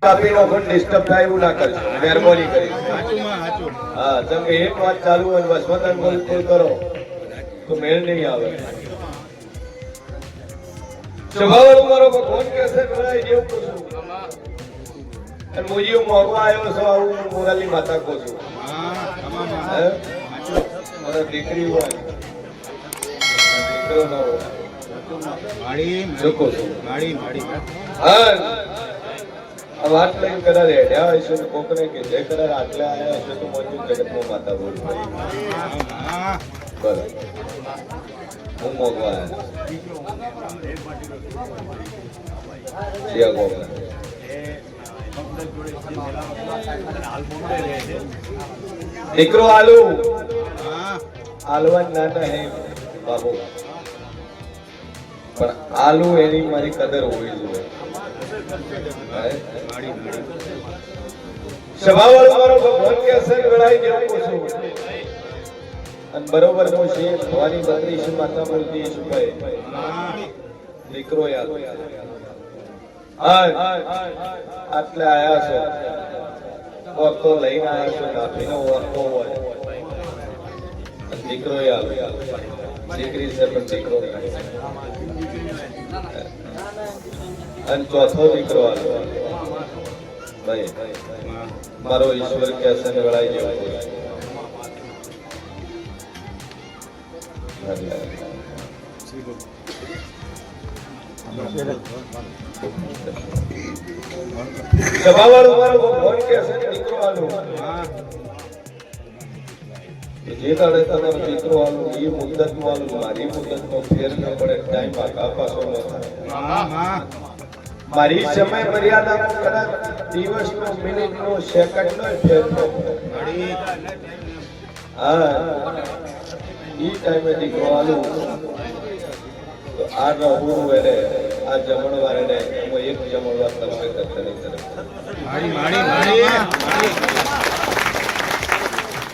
કાપીનો phone disturb થાય એવું ના કરજો મહેરબાની કરી હા જેમ કે એક વાત ચાલુ હોય વસવતન બોલ કરો તો મેળ નહીં આવે સ્વભાવવાળું મારો ભગવાન કહેશે ભલાઈ જેવું કહું છું અને મુજીઓ મોગવા આવ્યો છો આવું મોરાલી માતા કહું છું મારા દીકરી હોય દીકરો ન હોય વાત લઈને કદાચ હેડ્યા હોય છે કોકને કે જે કદાચ આટલા આવ્યા હશે તો મોજું જગતમાં માતા બોલ બરાબર હું મોગવા દીકરો આલુ આલવા નાના હે બાબુ પણ આલુ એની મારી કદર હોવી જોઈએ સ્વભાવવાળો મારો ભગવાન કે અસર ગળાઈ જેવું પૂછું અને બરોબર નો છે ભવાની બત્રી છે માતા બોલતી છે ભાઈ દીકરો યાદ આટલે આયા છો ઓરતો લઈને આયા છો નાભીનો ઓરતો હોય દીકરો યાદ દીકરી છે પણ દીકરો અને ચોથો દીકરો આવ્યો ભાઈ મારો ઈશ્વર કે અસન વળાઈ જેવો સભાવાળો મારો ભગવાન કે અસન દીકરો આવ્યો જે દાડે તમારો દીકરો આવ્યો એ મુદ્દતમાં આવ્યો મારી મુદ્દતનો ફેર ન પડે ટાઈમ પાછો ન થાય મારી સમય મર્યાદામાં કદાચ દિવસનો મિનિટનો સેકન્ડનો ફેર ન પડે હા ઈ ટાઈમે દીકરો આવ્યો તો આ રહું વેરે આ જમણવાર ને હું એક જમણવાર તમે કરતા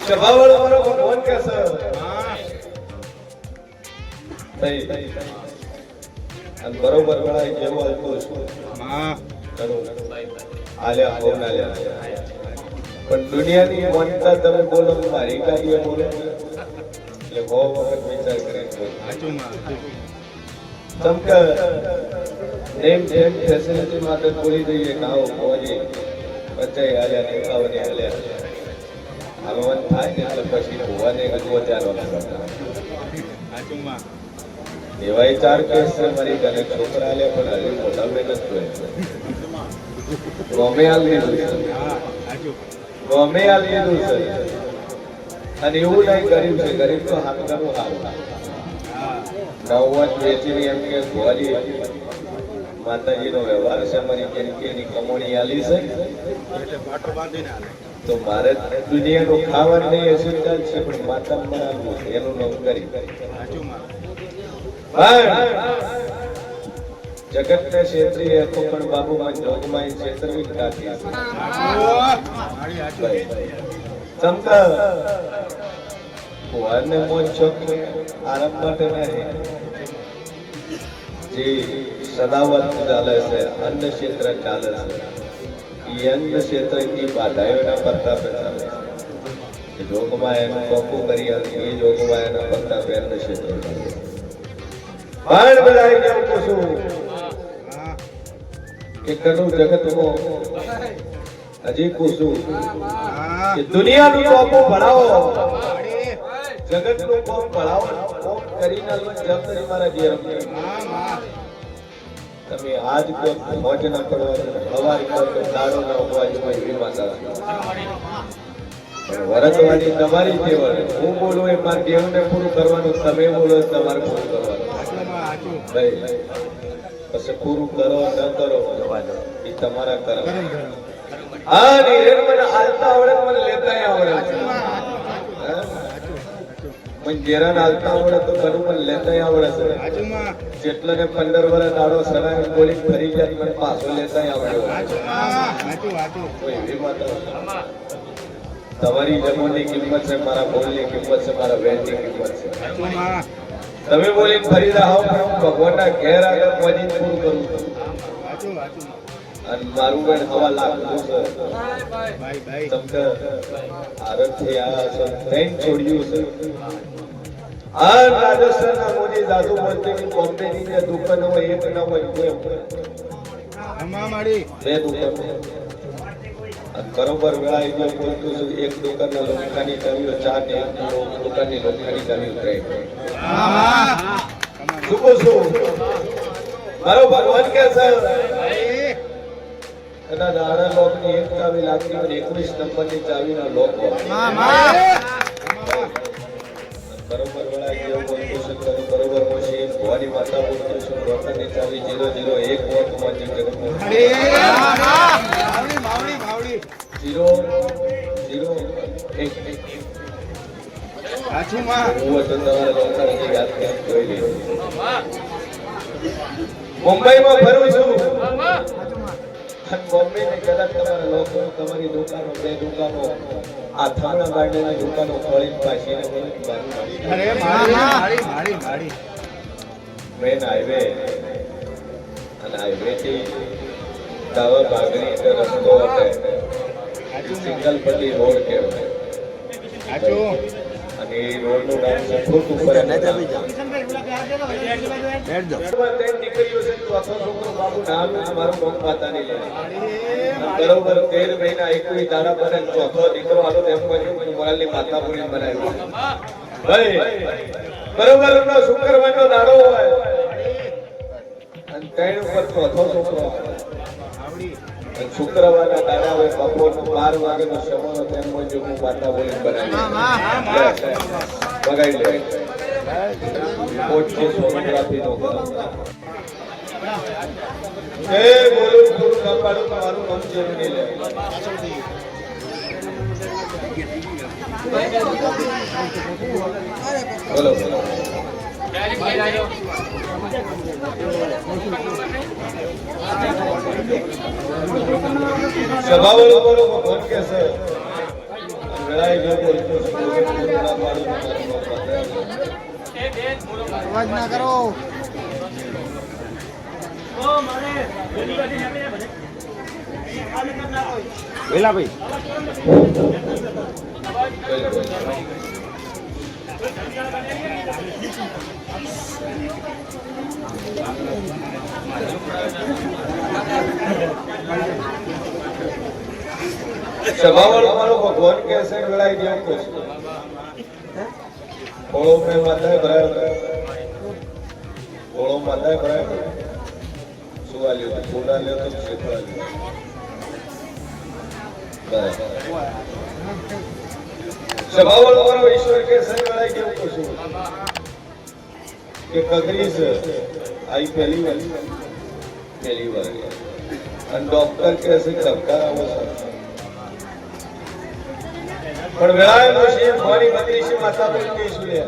સ્વભાવવાળો મારો ભગવાન કે છે ભાઈ અને બરોબર ગણાય જેવો હતો છું આલ્યા હોન આલ્યા પણ દુનિયાની માનતા તમે બોલો મારી ગાડીએ બોલો એટલે બહુ વખત વિચાર કરીને ચમકા નેમ નેમ ફેસિલિટી માટે બોલી દઈએ કાઓ પહોંચી બચ્ચા આલ્યા ને કાવને આલ્યા આગમન થાય ને એટલે પછી હોવાને ગજવો ચાલવા કરતા એવા ચાર કેસ છે મારી ઘરે છોકરા આલ્યા પણ હજી મોટા મહેનત જોઈએ ગમે આ લીધું છે ગમે આ લીધું છે અને એવું નહીં ગરીબ છે ગરીબ તો હાથ કરવું સારું નવવાજ વેચીને એમ કે ભોજી માતાજીનો વ્યવહાર છે મારી કેની કમોણી આલી છે તો મારે દુનિયાનું ખાવાનું નહીં હશે ચાલશે પણ માતા બનાવવું છે એનું નામ કરી જગત ને ક્ષેત્રીય હતો પણ બાબુમાં જોગમાં ક્ષેત્રવી કાઢી ચમકા ભુવાને મોજ શોખ આરામ માટે નહીં જે સદાવત ચાલે છે અન્ન ક્ષેત્ર ચાલે છે એ અન્ન ક્ષેત્ર ની બાધાઓના પ્રતાપે ચાલે છે જોગમાં એનું કોકું કરી એ જોગમાં એના પ્રતાપે અન્ન ક્ષેત્ર ચાલે બાણ બધાઈ કેમ પૂછું કે કનું જગતમાં હજી પૂછું કે દુનિયાનું કોપું ભણાવો જગતનું કોપ ભણાવો કોપ કરીને જવાબદારી મારા ઘેર તમે આજ કો મોજ ના પડવા સવાર કો દાડો ના ઉભવા જોઈએ એવી માતા વરતવાની તમારી કેવળ હું બોલું એ મારા દેવને પૂરું કરવાનું તમે બોલો તમારે પૂરું કરવાનું પછી પૂરું કરો ન કરો એ તમારા કરો હા મને હાલતા આવડે મને લેતા આવડે મને જેરાન હાલતા આવડે તો ઘણું મને લેતા આવડે છે જેટલો ને 15 વર્ષ દાડો સરાય બોલી ફરી જાય મને પાછો લેતા આવડે એવી વાત તમારી જમોની કિંમત છે મારા બોલની કિંમત છે મારા વેણની કિંમત છે તમે બોલી ફરી જાઓ પણ હું ભગવાનના ઘેર આગળ પહોંચી પૂરું કરું અને મારું બેન હવા લાખ તમને આરતથી આ ટ્રેન છોડ્યું છે આ રાજસ્થાનના મોદી દાદુ મોદીની બોમ્બેની જે દુકાન હોય એક ન હોય બે દુકાન બરોબર વેળાએ જો બોલતું છું એક દુકાનના લોખંડની ચાવીઓ ચા ને એક દુકાનની લોખંડની ચાવી ઉતરાય શું કહું છું મારો ભગવાન કે છે એના નાના લોકની એક ચાવી લાગતી હોય 21 નંબરની ચાવીના લોક હોય બરોબર વેળાએ જો બોલતું છું બરોબર મોશી ભવાની માતા બોલતું છું લોખંડની ચાવી 001 વોટ માજી જગતમાં 001 સાચુમાં હું તમારા લોકોને યાદ કરી જોઈ લે મુંબઈમાં ફરું છું બોમ્બે ને કદાચ તમારા લોકો તમારી દુકાનો બે દુકાનો આ થામણા ગાર્ડનની દુકાનો ખોલીને પાછીને અરે મારી મેન હાઈવે અને હાઈવે થી દાવા બાગરી રસ્તો હતો સિંગલ પટ્ટી રોડ કહેવાય અને એ રોડ નું નામ છે ફૂટ ઉપર દીકરીઓ છે ચોથો છોકરો બાબુ નામ મારું મોં માતા નહીં લે બરોબર 13 મહિના 21 દાડા પર ચોથો દીકરો આલો તેમ કર્યું મોરાલની માતા પૂરી બનાવ્યો ભાઈ બરોબર નો શુક્રવારનો દાડો હોય અને ત્રણ ઉપર ચોથો છોકરો શુક્રવારના દાડા હોય બપોરનો 12 વાગ્યાનો સમય તેમ મુજબ હું માતા બોલી બનાવી બગાડી લે કોટ છે સોનોગ્રાફી નો એ બોલું ગુરુ ના પાડું મારું નામ જેમ નહીં લે બોલો બોલો સભાવાળો બોલો ભગવાન કે છે લડાઈ જો બોલતો અવાજ ના કરો વેલા ભાઈ સભાવાળો મારો ભગવાન કે છે લડાઈ જેવું કે છે ઓળો મેં માતાએ ભરાયો ઓળો માતાએ ભરાયો સુવા લ્યો ફૂલા લ્યો તો શેફળા લ્યો સભાવાળો મારો ઈશ્વર કે છે લડાઈ જેવું કે છે કે કગરી છે આઈ પહેલી વાર અને ડોક્ટર કે છે ધબકાર આવો છે પણ વેળાએનો છે મારી 32 માતા બોલતી છું લે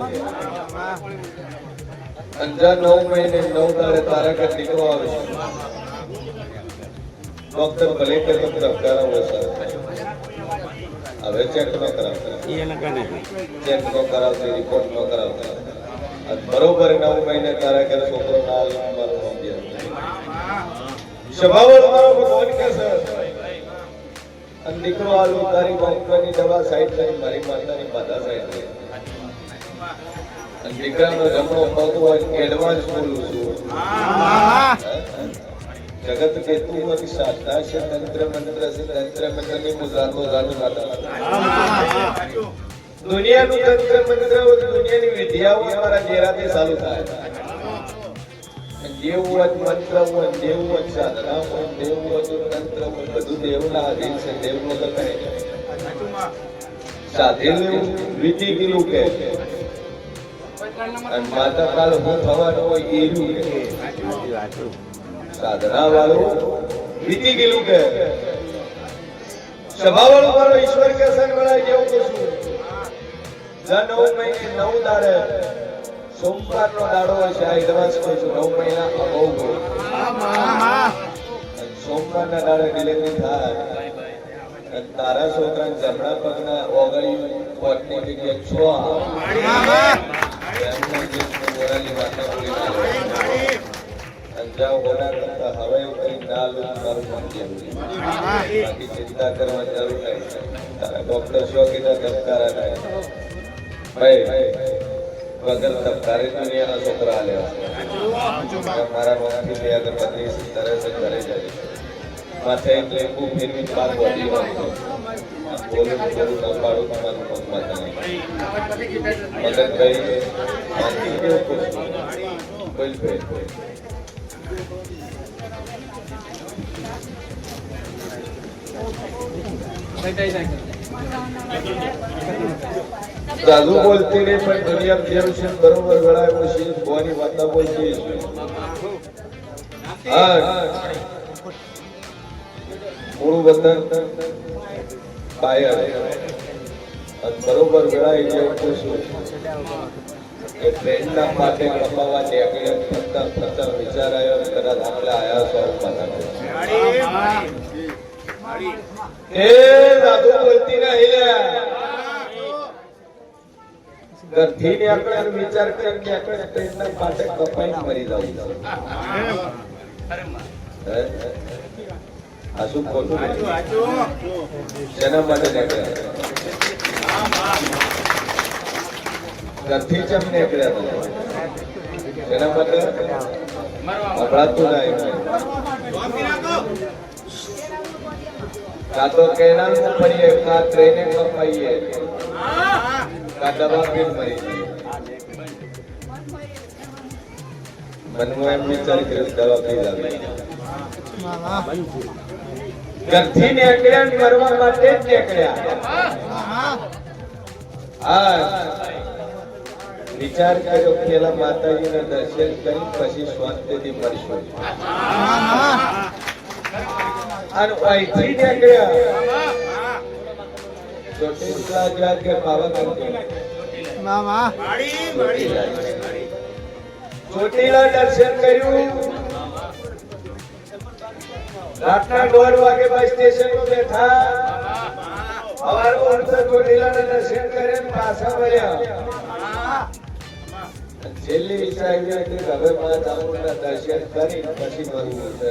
અંજા 9 મહિને 9 દાડે તારા ઘર દીકરો આવે છે ડોક્ટર ભલે કે તો ધબકાર આવો છે હવે ચેક ન કરાવતા ચેક ન કરાવતા રિપોર્ટ ન કરાવતા બરોબર 9 મહિને તારા ઘર છોકરો ના મારો સ્વભાવ મારો ભગવાન કે છે અને દીકરો આલુ તારી બાપની દવા સાઈડ લઈ મારી માતાની માતા સાઈડ લઈ અને દીકરાનો જમણો પગ હોય એડવાન્સ બોલું છું જગત કહેતું હોય કે શાસ્ત્રા છે તંત્ર મંત્ર છે તંત્ર મંત્રની મુજાતો જાણું માતા દુનિયાનું તંત્ર મંત્ર દુનિયાની વિદ્યાઓ અમારા ચહેરાથી ચાલુ થાય દેવું મંત્ર હોય દેવું સાધના હોય દેવું તંત્ર હોય બધું દેવના આધીન છે દેવનો તો કરે સાધેલું વિધિ ગયેલું કે અને માતા કાલ હું થવાનું હોય એવું કે સાધના વાળું વિધિ ગયેલું કે સભાવાળો મારો ઈશ્વર કે સંગળાય જેવું કે શું 9 મહિને 9 દાડે સોમવારનો દાડો છે આ એડવાન્સ કહું છું 9 મહિના અગાઉ સોમવારના દાડે ડિલિવરી થાય અને તારા છોકરા જમણા પગના ઓગળી પોટની જગ્યાએ છો સમજાવ હોના કરતા હવે એવું કઈ ના લો મારું મન જેવું બાકી ચિંતા કરવા જરૂર નહીં તારા ડોક્ટર શો કીધા ધબકારા નહીં ભાઈ વગર ધબકારે દુનિયાના છોકરા લેવા મારા મમ્મી બે અગરબત્તી સરસ કરે જાય માથે એક લીંબુ ફેરવી બાદ વધી બોલું બોલું ન પાડું તમારું મનમાં નહીં મગજ ભાઈ શાંતિ કેવું પૂછવું બોલ ભાઈ दादू बोलते नहीं पर दुनिया में से बरोबर बड़ा है वो शीश बोनी वाता बोलती है हां मूળ વતન પાયર અને બરોબર બડા એ જેવું પૂછું કે ટ્રેનના માટે કપાવા નીકળે ફક્ત વિચાર આવ્યો કદાચ આપણે આયા સો એ દાદુ બોલતી નહીં લે ઘરથી ને આપણે વિચાર કરી કે આપણે ટ્રેનના માટે કપાઈ મરી જવું આ શું ખોટું શેના માટે નીકળ્યા ઘરથી જ અમને નીકળ્યા શેના માટે અપરાધું ના કા તો કેનાલમાં પડીએ કા ટ્રેને કપાઈએ કા દવા પીને મરી જઈએ મનમાં એમ વિચાર કર્યો દવા પી લાવી ઘરથી નીકળ્યા મરવા માટે જ નીકળ્યા હા વિચાર કર્યો પેલા માતાજીના દર્શન કરી પછી શાંતિથી મરશું અને અહીંથી નીકળ્યા ચોટીલા જ્યાં કે પાવાગઢ ચોટીલા દર્શન કર્યું રાતના 1:30 વાગે બસ સ્ટેશન પર બેઠા સવારમાં ચોટીલાના દર્શન કરીને પાછા વળ્યા છેલ્લી ઈચ્છા એવી હતી કે હવે મા ચામુંડના દર્શન કરી પછી મરવું છે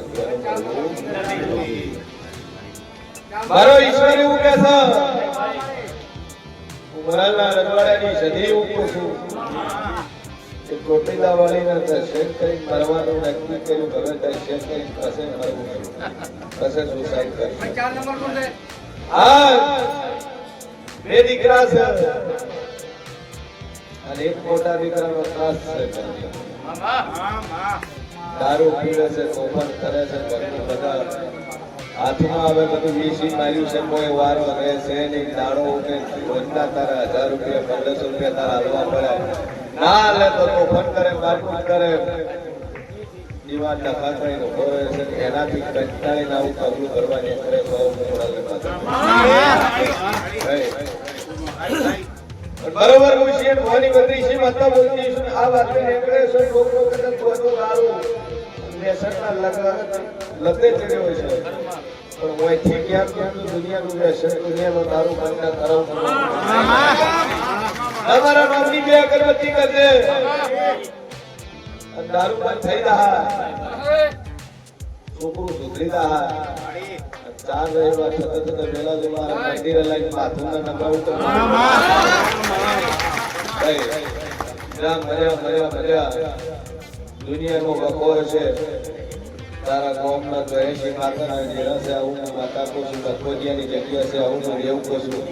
મારો ઈશ્વર એવું કે છે ઉમરાલના રજવાડાની સદી એવું પૂછું કે ચોટીલા વાળીના દર્શન કરી મરવાનું નક્કી કર્યું હવે દર્શન કરી પછી મરવું પછી સુસાઇડ કરશું હા બે દીકરા છે અને એક મોટા દીકરાનો ત્રાસ છે દારૂ પીવે છે તોફાન કરે છે ઘરનું બધા હાથમાં હવે બધું વીસી માર્યું છે કોઈ વારો રહે છે નહીં દાડો ઉઠે રોજના તારા 1000 રૂપિયા 1500 રૂપિયા તારા હાલવા પડે ના લે તો તોફાન કરે મારકુટ કરે દીવાન ડખા કરીને ઉભો રહે છે એનાથી કંટાળીને આવું પગલું ભરવા નીકળે બરોબર પૂછીએ ભવાની બત્રીસી માતા બોલતી છું આ વાત નીકળે છે છોકરો કદાચ થોડો દારૂ વ્યસનના લતે ચડ્યો છે પણ ઓયથી ક્યાં ક્યાં દુનિયાનું વ્યસન દુનિયાનો દારૂ બંધ કરાવું તમારા નામની બે અગરબત્તી કરજે દારૂ બંધ થઈ રહ્યા છોકરું સુધરી રહ્યા 4 રવિવાર સતત વેલા જવા મંદિર લાઈન બાથરૂમના નંબર તો મર્યા દુનિયાનો બકોર છે તારા ગામના 83 માતાના ડેરા છે આવું માતા કોશું બકોડિયાની જગ્યા છે આવું એવું કોશું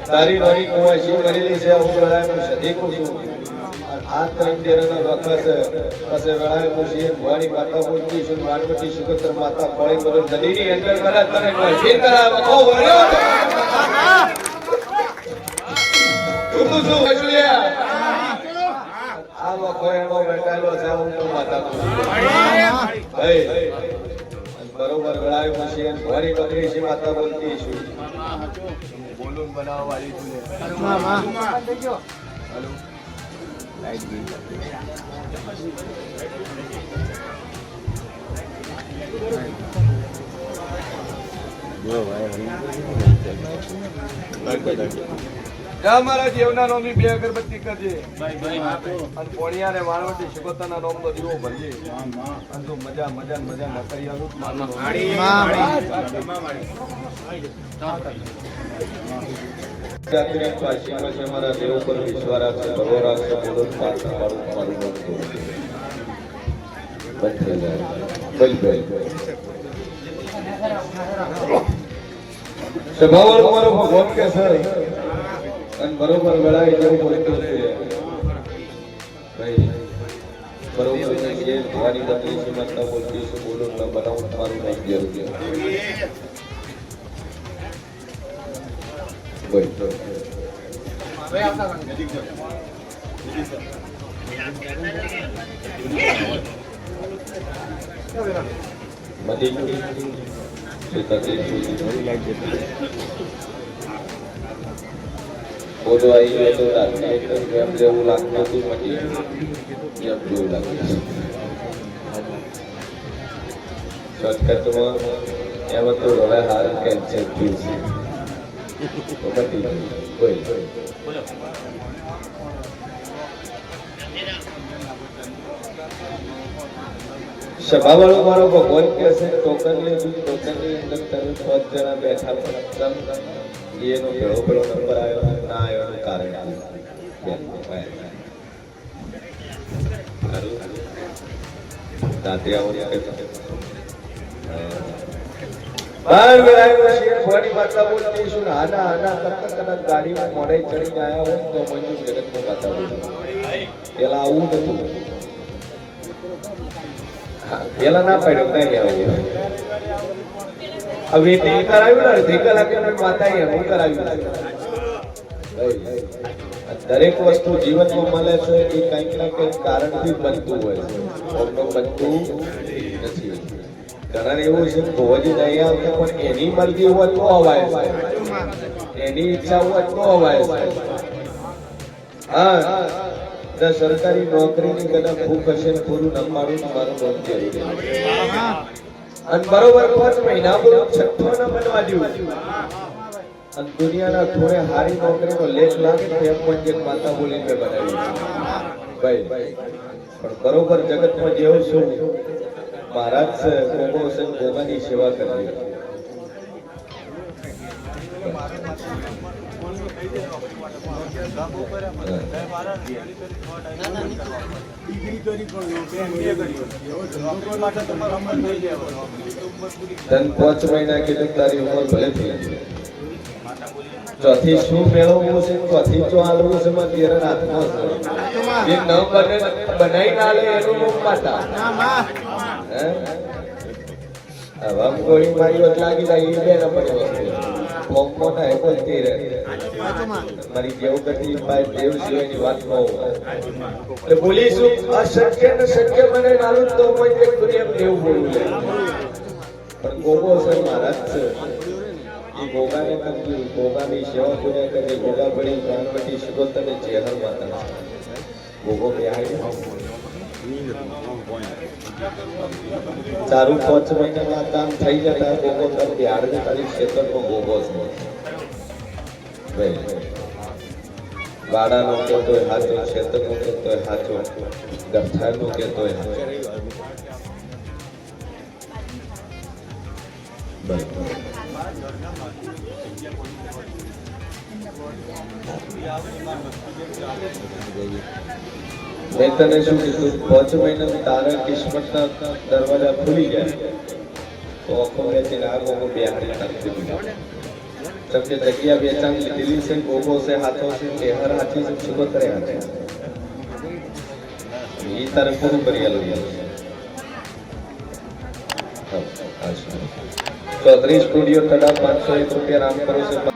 તારી નરી કુવાસી કરેલી છે આવું ગળાનું સદી કોશું આ ત્રણ ડેરાના વખત છે પછી વેળાએ કોશી ભવાની માતા બોલતી છે માનવતી સુગંધર માતા ફળે બરોબર નદીની અંદર કરા તને કોઈ કરા બકો વર્યો તું શું હસુયા આ વખો એનો બેટાલો છે હું તો માતા ભાઈ બરોબર વેળાએ કોશી ભવાની બકરીસી માતા બોલતી છે બોલુન બનાવવા વાળી તું હેલો લાઈટ ગઈ અમારા જીવના નોમની 2 અગરબત્તી કરજે અને પોણિયા ને વાળવટી શિકોતરના નોમનો દીવો ભરજે અને તું મજા મજા મજા ન કરી આલું મારા દેવ પર વિશ્વાસ રાખશે ભરો રાખશે બોલો પાછળ મારું મારું બંધ થઈ જાય સ્વભાવ મારો ભગવાન કે સર અને બરોબર વેળાએ જેવું બોલતું છે ભાઈ બરોબર જે તમારી તકલીફ મત બોલતી છું બોલો ન બનાવું તમારું નહીં જરૂર બોલો આવી ગયો તો એમ જેવું લાગતું હતું મટી એમ જેવું લાગ્યું શોર્ટકટમાં એમ હતું હવે હાર કેન્સર થયું છે તો મટી ગયું કોઈ સભાવાળો મારો ભગવાન કે છે ટોકન લીધું ટોકનની અંદર તમે 5 જણા બેઠા એનો પેલો નંબર આવ્યો ના આવ્યો એનું કારણ ગાડીમાં મોડે ચડીને આવ્યા હોય તો મંજુ જગતમાં વાતા પેલા આવું નતું પેલા ના પડ્યો કઈ આવ્યું હવે તે કરાવ્યું ને અડધી કલાકે માતા હું કરાવ્યું દરેક વસ્તુ જીવનમાં મળે છે એ કંઈક ના કંઈક કારણથી બનતું હોય છે બનતું નથી ઘણા એવું છે ભોજી નહીં આવતા પણ એની મરજી હોય તો અવાય છે એની ઈચ્છા હોય તો અવાય છે હા સરકારી નોકરીની કદાચ ભૂખ હશે પૂરું ન પાડું મારું બહુ જરૂરી અને બરોબર 5 મહિના છઠ્ઠો ન બનવા દઉં અને દુનિયાના થોડે હારી નોકરીનો લેખ લાગે તો એમ પણ માતા બોલીને બનાવી ભાઈ પણ બરોબર જગતમાં જેવું છું મહારાજ ગોગો છે ગોગાની સેવા કરવી તન 5 મહિના કીધું તારી ઉંમર ભલે થઈ ચોથી શું મેળવવું છે ચોથી ચો આલવું છે માં તેરા હાથમાં જે ન બનાવી ના લે એનું નામ માતા હવે કોઈ મારી વાત લાગી જાય એ બે નંબર વસ્તુ થાય બોલતી રહે મારી જેવું કરતી ભાઈ દેવ સિવાયની વાત ન હોય એટલે બોલીશું અશક્ય ને શક્ય મને માલુમ તો કોઈ એક દુનિયા દેવ બોલું લે પણ ગોગો છે મહારાજ છે એ ગોગાને કરતી ગોગાની સેવા પૂજા કરે ગોગા પડી ગણપતિ શિકોતર જેહર માતા ગોગો બેહાઈ ચારું 5 મહિનામાં કામ થઈ જતા ગોગો તર બિહાર ને તારી ક્ષેત્રનો ગોગો છે વાડાનો કહેતો હોય હાચો ક્ષેત્રનો કહેતો હોય હાચો ગઠાનો કહેતો હોય હાચો મેં તને શું કીધું 5 મહિનામાં તારા કિસ્મતના દરવાજા ખુલી જાય તો આખો વેચીને આ ગોગો બિહારી નાખી દીધું सबके जगिया बेचान दिल्ली से गोगो से हाथों से तेहर हाथी से सुबह करे आते ये तरह पूરું કરી આલું ચૌધરી સ્ટુડિયો તડા 501 રૂપિયા રામ કરો છે